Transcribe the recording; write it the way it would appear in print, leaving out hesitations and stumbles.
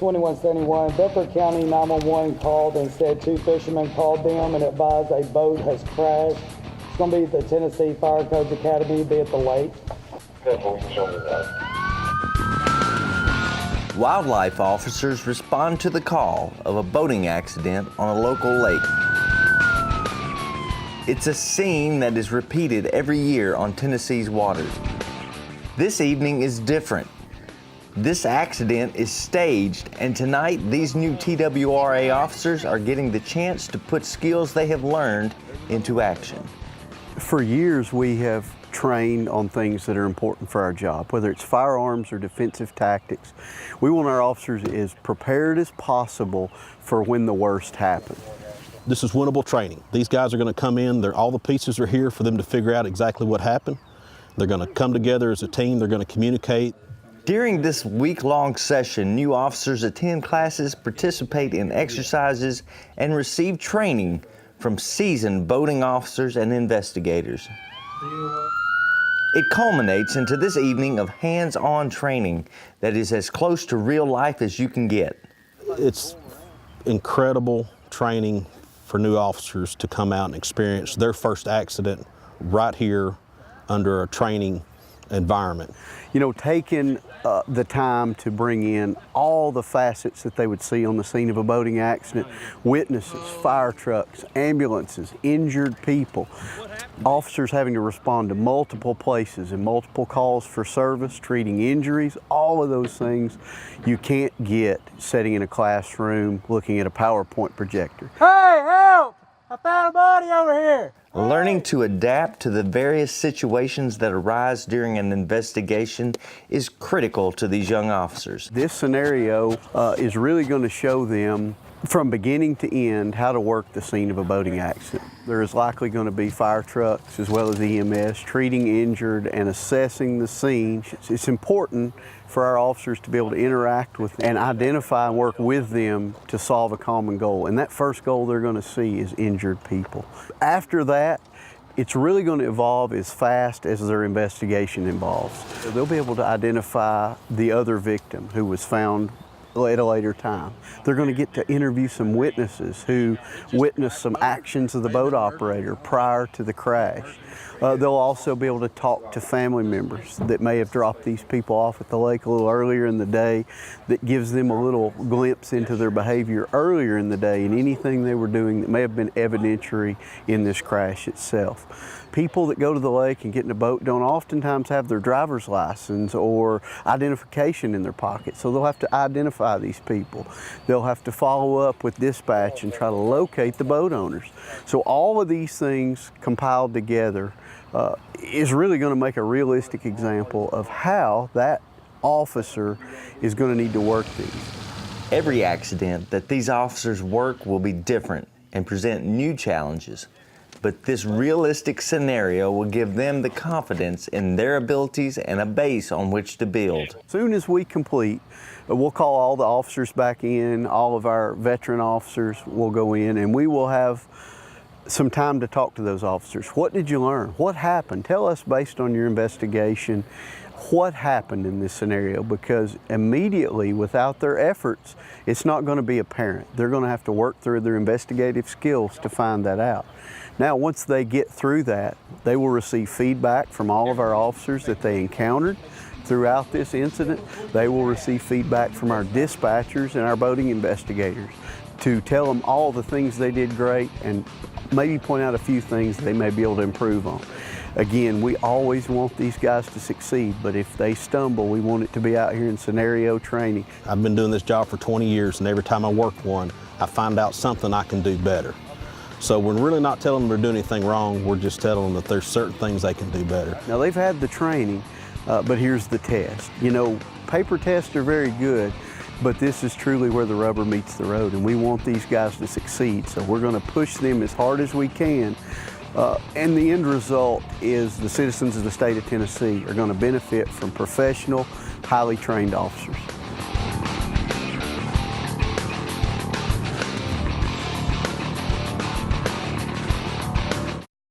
2171. Bedford County 911 called and said 2 fishermen called them and advised a boat has crashed. It's going to be at the Tennessee Fire Codes Academy, be at the lake. Wildlife officers respond to the call of a boating accident on a local lake. It's a scene that is repeated every year on Tennessee's waters. This evening is different. This accident is staged, and tonight these new TWRA officers are getting the chance to put skills they have learned into action. For years we have trained on things that are important for our job, whether it's firearms or defensive tactics. We want our officers as prepared as possible for when the worst happens. This is winnable training. These guys are going to come in, all the pieces are here for them to figure out exactly what happened. They're going to come together as a team, they're going to communicate. During this week-long session, new officers attend classes, participate in exercises, and receive training from seasoned boating officers and investigators. It culminates into this evening of hands-on training that is as close to real life as you can get. It's incredible training for new officers to come out and experience their first accident right here under a training environment. You know, taking the time to bring in all the facets that they would see on the scene of a boating accident, witnesses, fire trucks, ambulances, injured people, officers having to respond to multiple places and multiple calls for service, treating injuries, all of those things you can't get sitting in a classroom looking at a PowerPoint projector. Hey, help! I found a body over here! Learning to adapt to the various situations that arise during an investigation is critical to these young officers. This scenario is really going to show them from beginning to end how to work the scene of a boating accident. There is likely going to be fire trucks as well as EMS treating injured and assessing the scene. It's important for our officers to be able to interact with and identify and work with them to solve a common goal. And that first goal they're going to see is injured people. After that, it's really going to evolve as fast as their investigation evolves. They'll be able to identify the other victim who was found at a later time. They're going to get to interview some witnesses who witnessed some actions of the boat operator prior to the crash. They'll also be able to talk to family members that may have dropped these people off at the lake a little earlier in the day, that gives them a little glimpse into their behavior earlier in the day and anything they were doing that may have been evidentiary in this crash itself. People that go to the lake and get in a boat don't oftentimes have their driver's license or identification in their pocket, so they'll have to identify these people. They'll have to follow up with dispatch and try to locate the boat owners. So all of these things compiled together is really going to make a realistic example of how that officer is going to need to work these. Every accident that these officers work will be different and present new challenges. But this realistic scenario will give them the confidence in their abilities and a base on which to build. As soon as we complete, we'll call all the officers back in, all of our veteran officers will go in, and we will have some time to talk to those officers. What did you learn? What happened? Tell us, based on your investigation, what happened in this scenario, because immediately, without their efforts, it's not going to be apparent. They're going to have to work through their investigative skills to find that out. Now, once they get through that, they will receive feedback from all of our officers that they encountered throughout this incident. They will receive feedback from our dispatchers and our boating investigators to tell them all the things they did great and maybe point out a few things they may be able to improve on. Again, we always want these guys to succeed, but if they stumble, we want it to be out here in scenario training. I've been doing this job for 20 years, and every time I work one, I find out something I can do better. So we're really not telling them they're doing anything wrong, we're just telling them that there's certain things they can do better. Now, they've had the training, but here's the test. You know, paper tests are very good, but this is truly where the rubber meets the road, and we want these guys to succeed. So we're going to push them as hard as we can, and the end result is the citizens of the state of Tennessee are going to benefit from professional, highly trained officers.